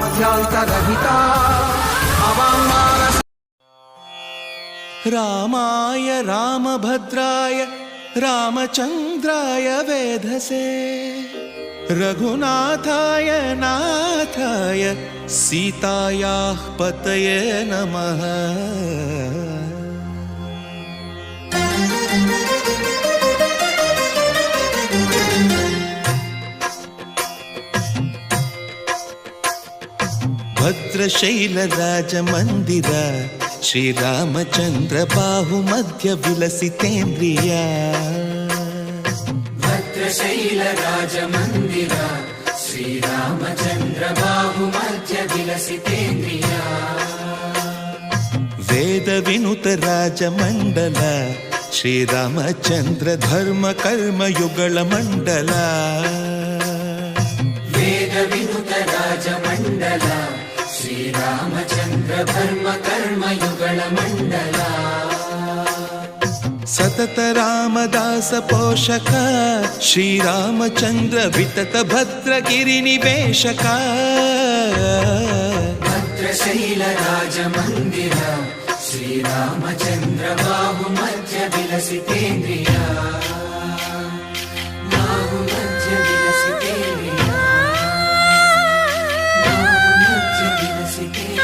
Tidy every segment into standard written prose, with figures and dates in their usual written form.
मध्यांतरहिता अवाङ्मानस रामाय रामभद्राय रामचन्द्राय वेधसे रघुनाथाय नाथाय सीतायाः पतये नमः। भद्रशैलराजमन्दिर श्रीरामचन्द्र बाहुमध्य विलसितेन्द्रिया। भद्रशैलराजमन्दिर श्रीरामचन्द्र बाहुमध्य विलसितेन्द्रिया। वेदविनुत राजमण्डल श्रीरामचन्द्र धर्म कर्म युगल मण्डल। वेदविनुत राजमण्डल श्रीरामचन्द्र धर्म कर्म युगल मण्डल। सतत रामदास पोषक श्रीरामचन्द्र वितत भद्रगिरि निवेशक। भद्रशैलराजमन्दिर श्रीरामचन्द्र बाहुमध्य विलसितेन्द्रिया। बाहुमध्य विलसितेन्द्रिया। बाहुमध्य विलसितेन्द्रिया।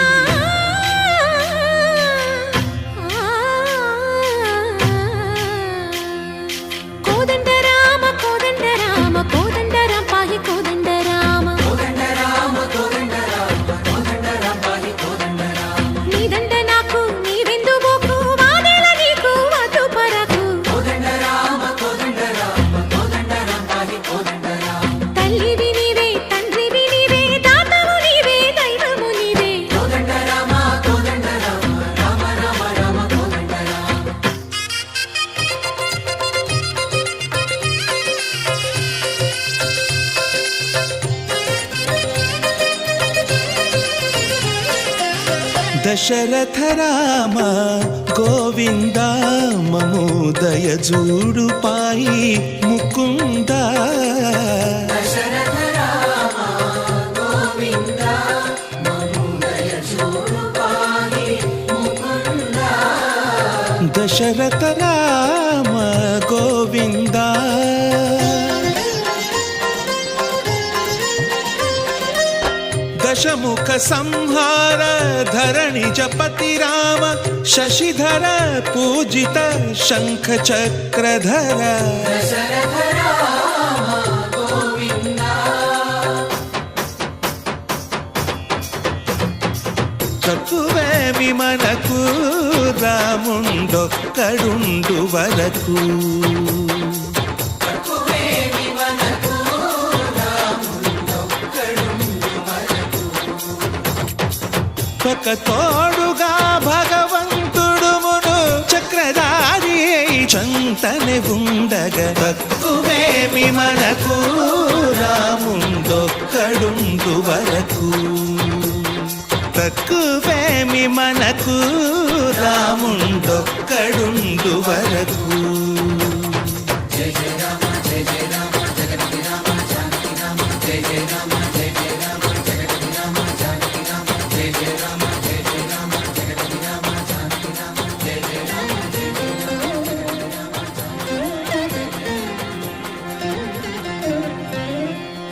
दशरथ राम गोविंद ममोदय जूडु पाई मुकुंद। दशरथ राम गोविंद ममोदय जूडु पाई मुकुंद। दशरथ राम गोविंद दशमुख संहार धरणि जपति राम शशिधर पूजित शंख चक्रधर। दशरथ राम गोविंद। तकुवेमि मनकु रामुंडొక్కడుండు వరకు। ఒక తోడుగా భగవంతుడు మును చక్రధారి చంతనే ఉండగా తక్కువేమి మనకు రాముండొక్కడుండు వరకు। తక్కువేమి మనకు రాముండొక్కడుండు వరకు। జయ జయ రామ జయ జయ రామ జగతి రామ జానకి రామ జయ జయ రామ జయ జయ రామ జగతి రామ జానకి రామ జయ జయ రామ జయ జయ రామ జగతి రామ జానకి రామ జయ జయ రామ జయ జయ రామ జగతి రామ జానకి రామ।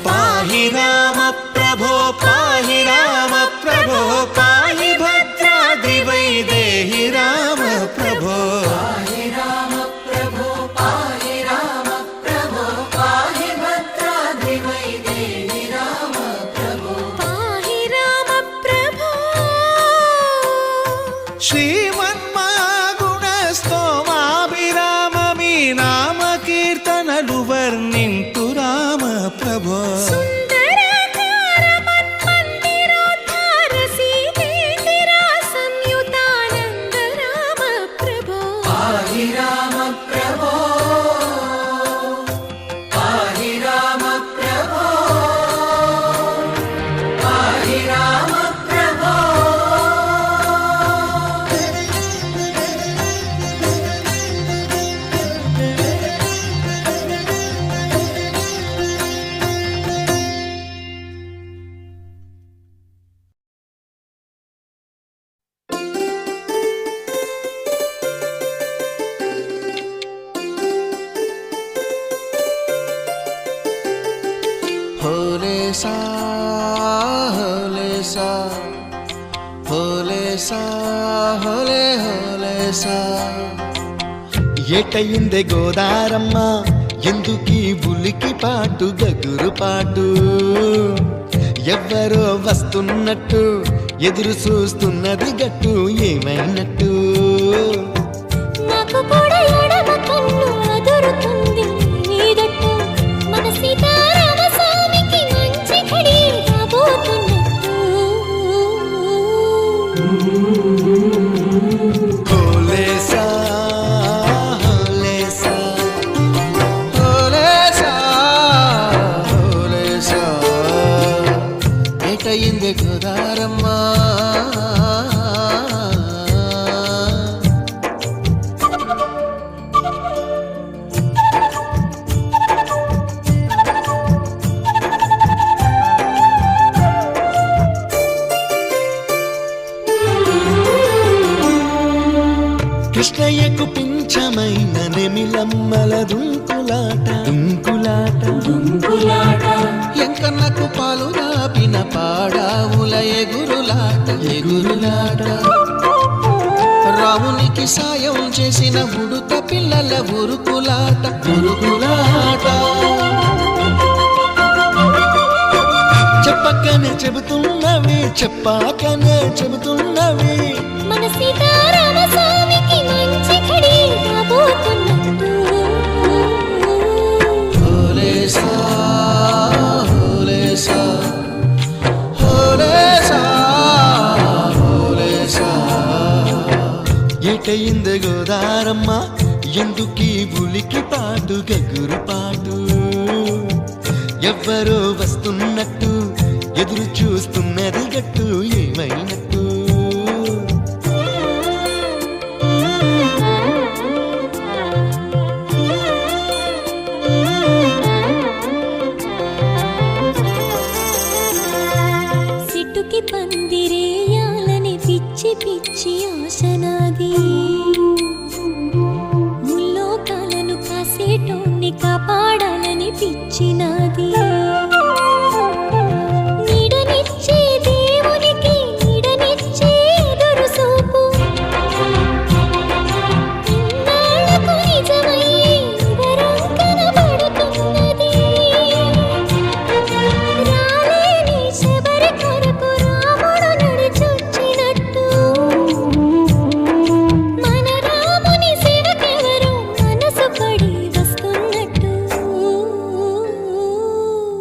పాహి రామ ప్రభో పాహి రామ ప్రభో పాహి భద్రాద్రి వైదేహి రామ ప్రభో। పాహి రామ ప్రభో పాహి రామ ప్రభో పాహి భద్రాద్రి వైదేహి రామ ప్రభో। పాహి రామ ప్రభో। శ్రీమన్మాగుణ స్తోమాభిరామ మీ నామ కీర్తనలు వర్ణింతు రామ ప్రభో। సుందరాకార మన్మందిరోద్ధార సీతేందిరా సంయుతానంద రామ ప్రభో। పాహి రామ ప్రభో పాహి రామ ప్రభో పాహి రామ ప్రభో। సా హోలే సా హోలే సా హోలే హోలే సా. ఏటయిందే గోదారమ్మ ఎందుకీ ఉలికి పాటు గగురు పాటు, ఎవ్వరో వస్తున్నట్టు ఎదురు చూస్తున్నది గట్టు ఏమైనట్టు. నాకు కూడా ఎడమ కన్ను అదురుతుంది నీదట్టు, మన సీతారామ స్వామికి మంచి ఘడి రాబోతున్నట్టు. హోలే సా హోలే సా హోలే సా హోలే సా. ఏటయిందే గోదారమ్మ కృష్ణయ్యకు పింఛమైన నెమిలమ్మల దుంకులాట దుంకులాట దుంకులాట, ఎంకన్నకు పాలు రాపిన పాడావుల ఎగురులాట ఎగురులాట, రామునికి సాయం చేసిన ఉడుత పిల్లల ఉరుకులాట ఉరుకులాట. చెప్పకనే చెబుతున్నవి చెప్పాకనే చెబుతున్నవి, మన సీతారామ స్వామికి మంచి ఘడి రాబోతున్నట్టు. హోలే సా హోలే సా హోలే సా హోలే సా. ఏటయిందే గోదారమ్మ ఎందుకీ ఉలికి పాటు గగురు పాటు, ఎవ్వరో వస్తున్నట్టు ఎదురు చూస్తున్నది గట్టు ఏమైనట్టు. సిట్టుకి పందిరేయాలని పిచ్చి పిచ్చి ఆశనాది, ముల్లోకాలను కాసేటోన్ని కాపాడాలని పిచ్చినాది. నీడనిచ్చే దేవునికి నీడనిచ్చే ఎదురు చూపు, ఇన్నాళ్లకు నిజమయ్యే వరం కనబడుతున్నది. రాలేని శబరి కొరకు రాముడు నడిచొచ్చినట్టు, మన రాముని సేవకెవరో మనసు పడి వస్తున్నట్టు.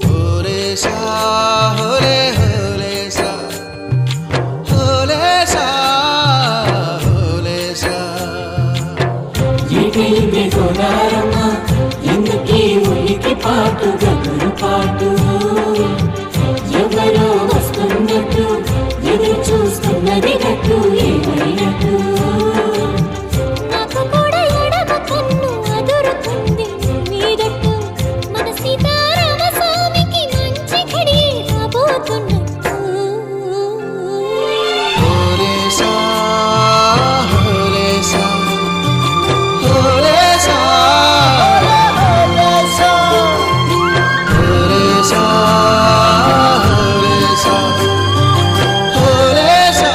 హోలే సా హోలే హోలే సా హోలే సా హోలే సా. ఏటైందే గోదారమ్మ ఎందుకీ ఉలికి పాటు గగురు పాటు, ఎవరో వస్తున్నట్టు ఎదురు చూస్తున్నది గట్టు ఏమైనట్టు. నాకు కూడా ఎడమ కన్ను అదురుతుంది నీదట్టు, మన సీతారామ స్వామికి మంచి ఘడి రాబోతున్నట్టు. హోలే సా హోలే సా హోలే సా హోలే సా హోలే సా హోలే సా హోలే సా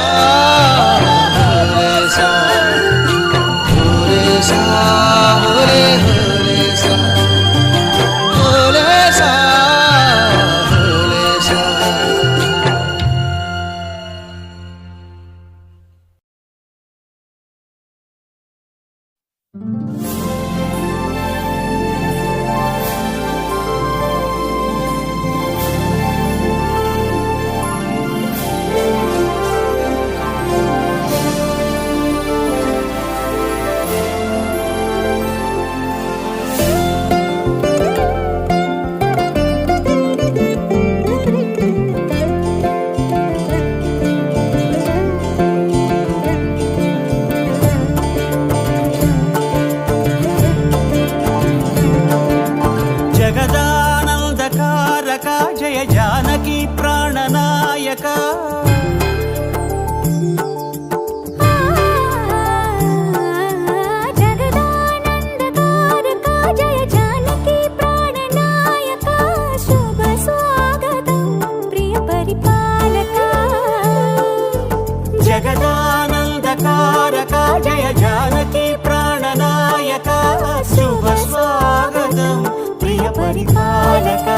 హోలే సా హోలే సా హోలే హోలే సా హోలే సా హోలే సా. పరిపాలక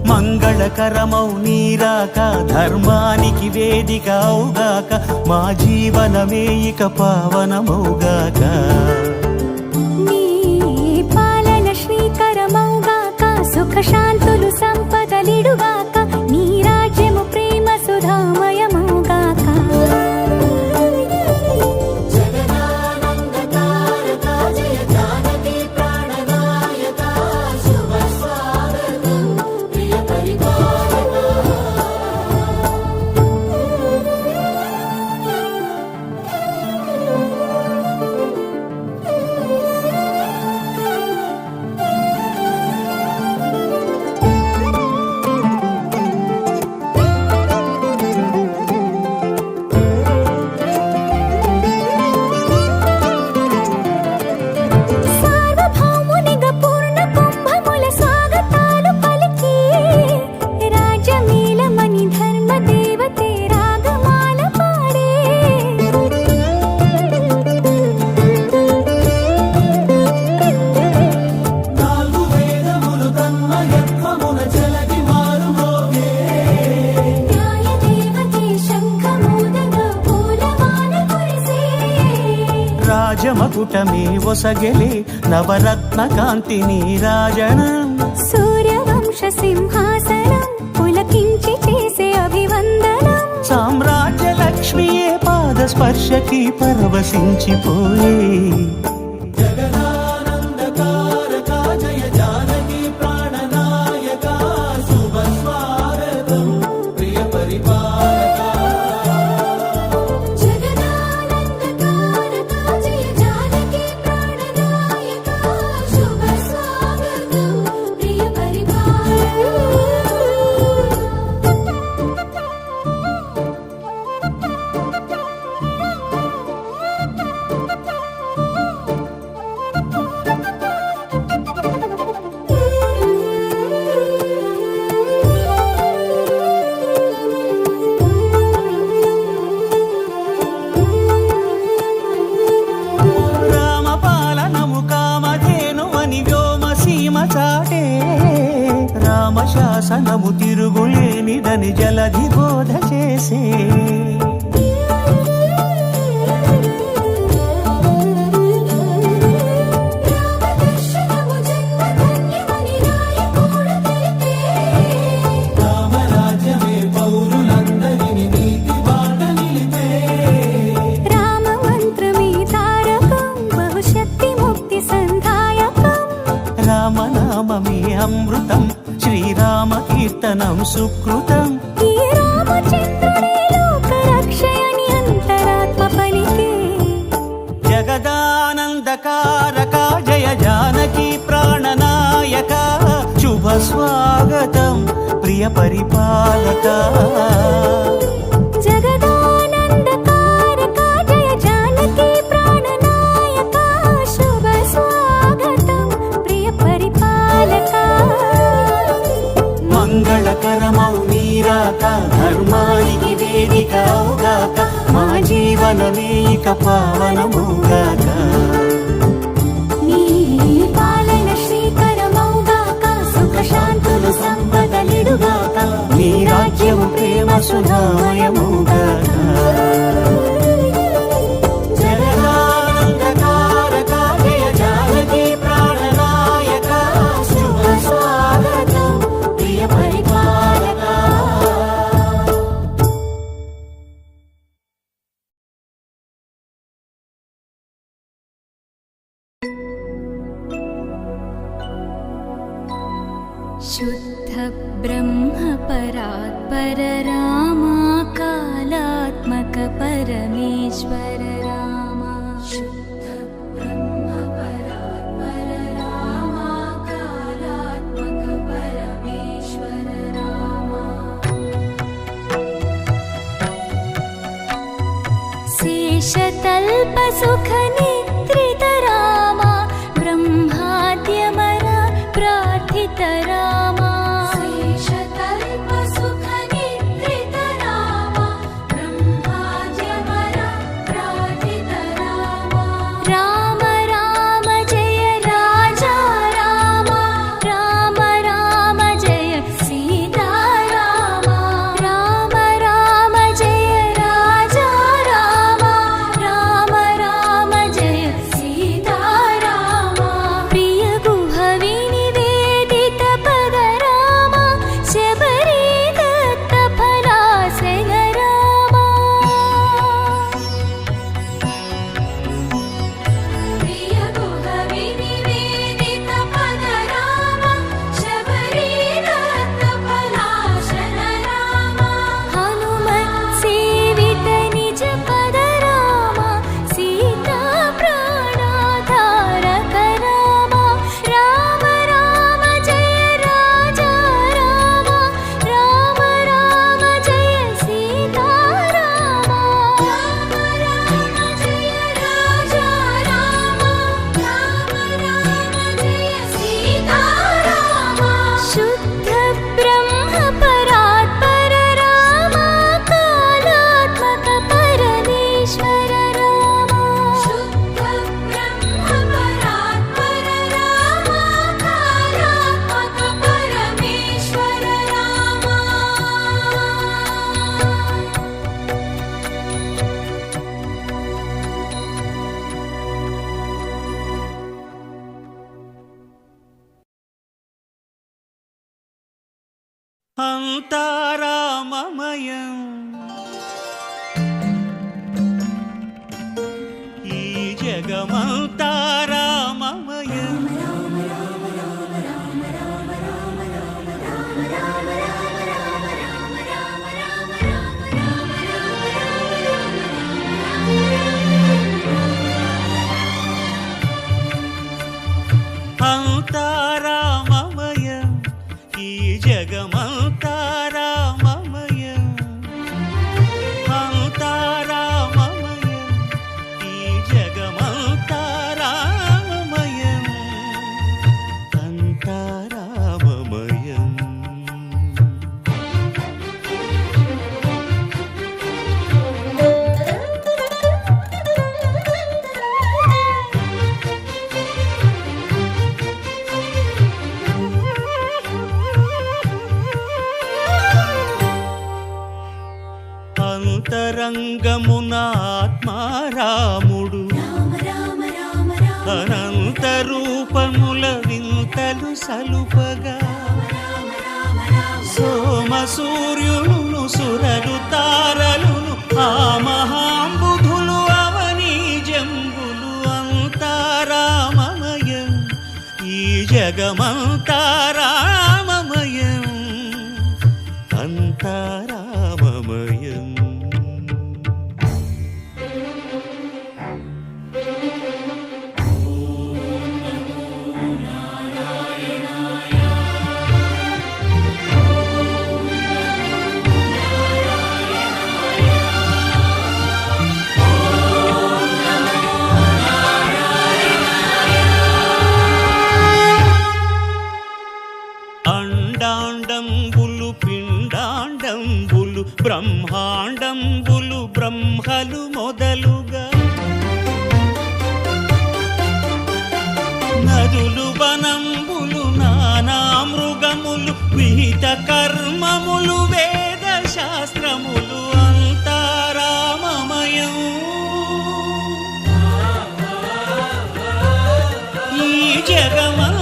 మంగళకరమౌ నీరాక ధర్మానికి వేదిక అవుగాక మా జీవనమే ఇక పావనమౌగాక నీ పాలన శ్రీకరమౌగాక సుఖ శాంతులు సంపదలిడుగాక నీ రాజ్యము ప్రేమ సుధామయమౌగాక సార్వభౌమునిగా పూర్ణ కుంభముల స్వాగతాలు పలికి రాజమేళమణి ధర్మ దేవతే రాగమాల పాడే నాలుగు వేదములు తన్మయత్వమున చెలగి మారుమోగే న్యాయ దేవతే శంఖమూదగా పూలవాన కురిసే రాజమకుటమే ఒసగెలే నవరత్న కాంతి నీరాజనం సూర్యవంశ సింహాసనం పులకించి చేసే అభివందనం సామ్రాజ్య లక్ష్మియే పాద స్పర్శకి పరవశించిపోయే జగదానందకారక జయ జానకి ప్రాణనాయక శుభ స్వాగతం ప్రియ పరిపాలక జగదానందకారక జయ జానకి ప్రాణనాయక శుభ స్వాగతం ప్రియ రామపాలనము కామధేను అని వ్యోమసీమ చాటే రామశాసనము తిరుగులేనిదని జలధి బోధ చేసే రామదర్శనము జన్మధన్యమని నాయకుడు తెలిపే రామరాజ్యమే పౌరులందరిని నీతి బాట నిలిపే రామ మంత్రమే తారకం బహుశక్తి ముక్తి సంధాయకం రామనామమే అమృతం శ్రీరామ కీర్తనం సుకృతం ఈ రామచంద్రుడే లోక రక్షయని అంతరాత్మ పలికే జగదానందకారక జయ జానకి ప్రాణనాయక శుభ స్వాగతం ప్రియ పరిపాలక జగదానందకారక జయ జానకి ప్రాణనాయక శుభ స్వాగతం ప్రియ పరిపాలక మంగళకరమౌ నీరాక ధర్మానికి వేదిక అవుగాక మా జీవనమే ఇక పావనమౌగాక నీ పాలన శ్రీకరమౌగాక సుఖ శాంతులు సంపదలిడుగాక నీ రాజ్యము ప్రేమ సుధామయమౌగాక జగదానందకారక జయ జానకి ప్రాణనాయక శుభ స్వాగతం ప్రియ పరిపాలక शुद्ध ब्रह्म परात्पर रामा कालात्मक परमेश्वर रामा शुद्ध ब्रह्म परात्पर रामा कालात्मक परमेश्वर रामा शेषतल्प सुख निद्रित रामा ब्रह्माद्यमर प्रार्थित रामा शेषतल्प सुख निद्रित रामा ब्रह्माद्यमर प्रार्थित रामा राम राम जय राजा रामा అంతారామమయం ఈ జగమంతారామమయం అంతారామమయం ఈ జగమంతారామమయం అంతారామమయం ఈ జగమంతారామమయం అంతారామమయం అంతరంగమున ఆత్మారాముడు అనంత రూపముల వింతలు సలుపగా సోమ సూర్యులను సురలు తారలును ఆ మహాంబుధులు అవనీ జంబులు అంతారామమయం ఈ జగమంతారామమయం అంతారామమయం అండాండంబులు పిండాండంబులు బ్రహ్మాండంబులు బ్రహ్మలు మొదలుగా నదులు వనంబులు నానా మృగములు విహిత కర్మములు వేద శాస్త్రములు అంతారామమయం ఈ జగమంతారామమయం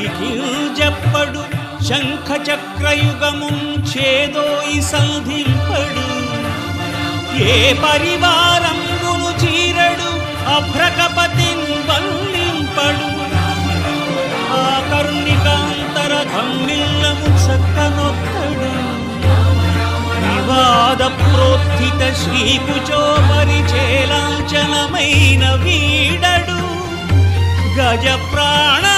సిరికింజప్పడు శంఖ చక్రయుగముంచేదోయి సంధింపడు ఏ పరివారంబును చీరడు అభ్రకపతిన్ వల్లింపడు ఆ కరుణికాంతర ధమ్మిల్లము చక్కనొక్కడు వివాద ప్రోత్థిత శ్రీకుచో పరిచేలాంఛనమైన వీడడు గజ ప్రాణావనోత్సాహియై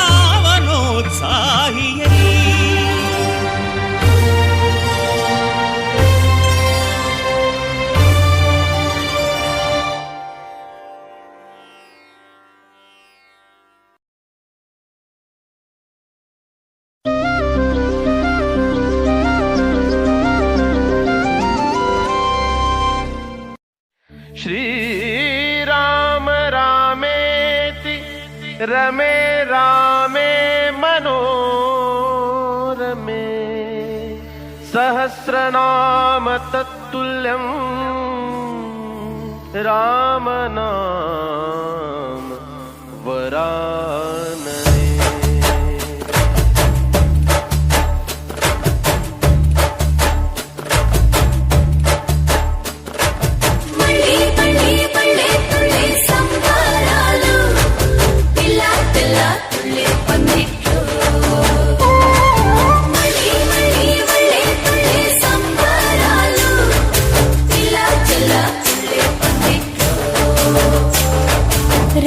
श्रीराम रामेति रमे रामे मनोरमे सहस्रनाम तत्तुल्यं रामनाम वरानने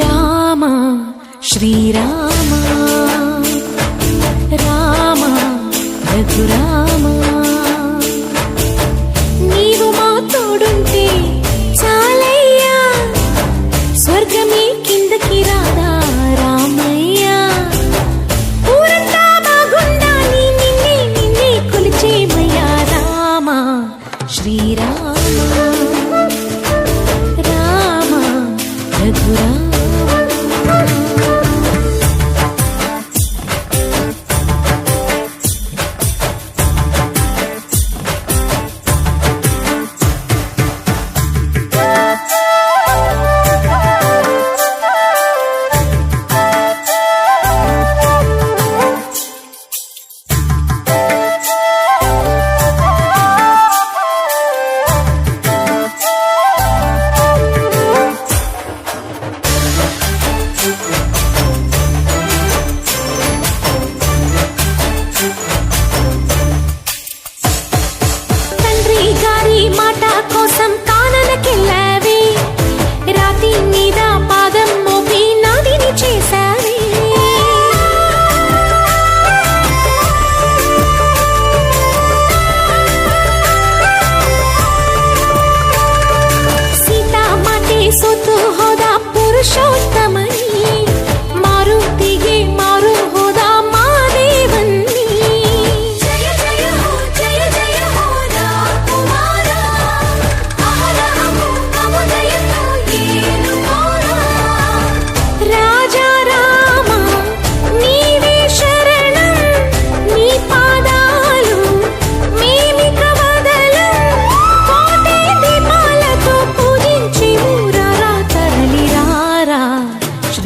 రామ శ్రీరామ రామ రఘురామ నీవు మా తోడుంటే చాలయ్యా స్వర్గమే కిందకి రాదా రామయ్యా ఊరంతా బాగుండాలి నిన్నే నిన్నే కొలిచేమయ్యా రామ శ్రీరామ రామ రఘురామ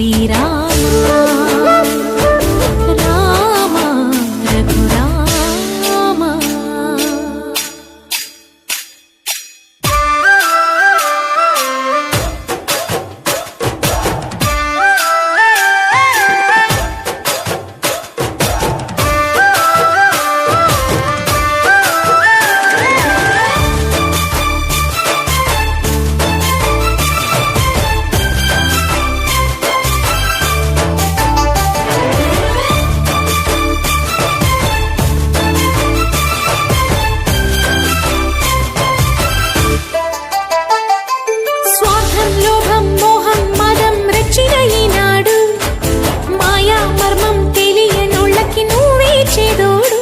శ్రీరామ రామ రఘురామ. స్వార్థం లోభం మోహం మదం రెచ్చిన ఈనాడు మాయా మర్మం తెలియనోళ్ళకి నువ్వే చేదోడు.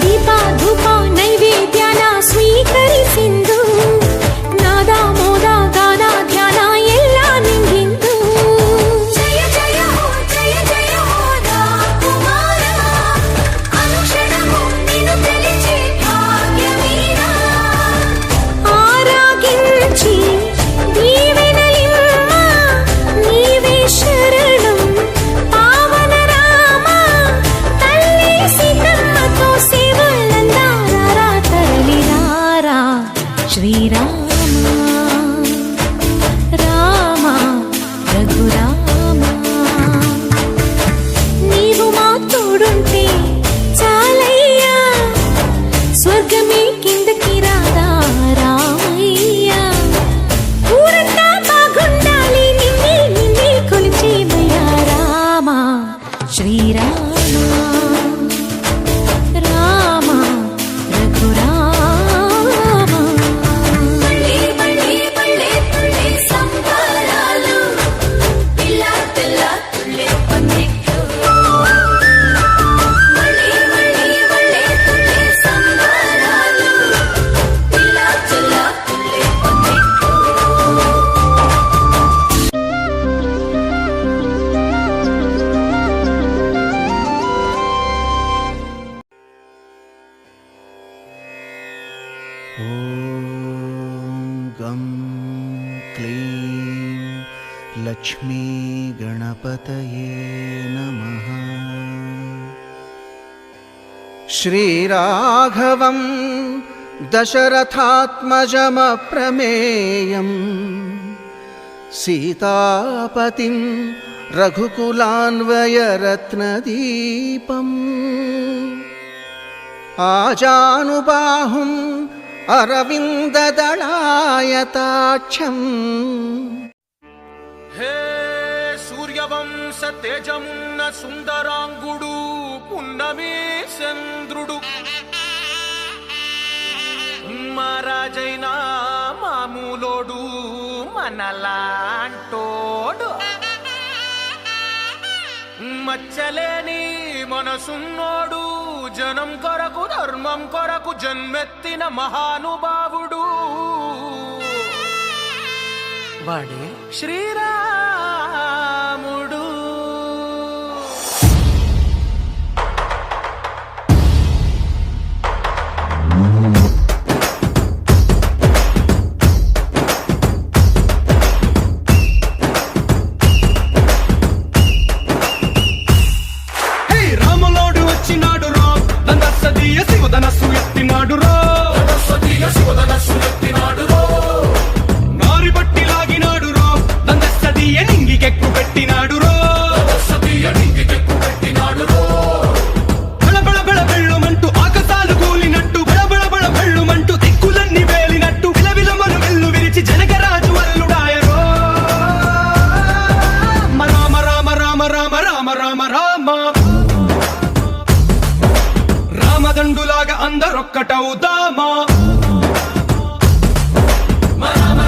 దీప ధూಪ ನೈವೇದ್ಯಾನ ಸ್ವೀಕರಿಸಿಂದು ನಾದ ಮೋದ ಗಾನ ಧ್ಯಾನ ಎಲ್ಲ ನಿಂಗಿಂದು. ಜಯ ಜಯ ಹೋ ಜಯ ಜಯ ಹೋ ರಾಮಕುಮಾರ ಅನುಕ್ಷಣವು ನಿನ್ನು తెలిచే భాగ్యమీర. ఆరాగించి దీవెనలిమ్మ నీవే శరణం పావన రామ. తల్లి సీతమ్మతో సేవలందారా తరలిరారా శ్రీరామ రామ రఘురామ. నీవు మా తోడుంటే చాలయ్యా స్వర్గమే కిందకి రాదా రామయ్యా. ఊరంతా బాగుండాలి నిన్నే నిన్నే కొలిచేమయ్యా రామ శ్రీరామ రామ రఘురామ. బళ్ళే బళ్ళే బళ్ళే బళ్ళే సంబరాలు పిల్ల పిల్ల తుళ్ళే పందిట్లు. బళ్ళే బళ్ళే బళ్ళే బళ్ళే సంబరాలు పిల్ల పిల్ల తుళ్ళే పందిట్లు. गं क्लीं लक्ष्मी गणपतये नमः. श्रीराघवं दशरथात्मजमप्रमेयं सीतापतिं रघुकुलान्वयरत्नदीपम् आजानुबाहुम् अरविन्ददलायताक्षम्. హే సూర్యవంశ తేజమున్న సుందరాంగుడు పున్నమి చంద్రుడు మహారాజైన మామూలోడు మనలాంటోడు మచ్చలేని మనసున్నోడు జనం కొరకు ధర్మం కొరకు జన్మెత్తిన మహానుభావుడు వాడే శ్రీరాముడు. రాములోడు వచ్చినాడు రో దందసదీయ శివధనస్సు ఎత్తినాడు రో. నారి బట్టి లాగినాడు రో దందసదీయ నింగికెక్కు పెట్టినాడు రో. బళబళ బళ బెళ్ళుమంటూ ఆకాశాలు కూలినట్టు బళబళ బళ బెళ్ళుమంటూ దిక్కులన్నీ వేలినట్టు విలవిలమలు వెల్లు విరిచి జనకరాజు అల్లుడాయరో. రామ రామ రామ రామ రామ రామ రామ రామదండులాగా అందరొక్కటవుదామా. రామ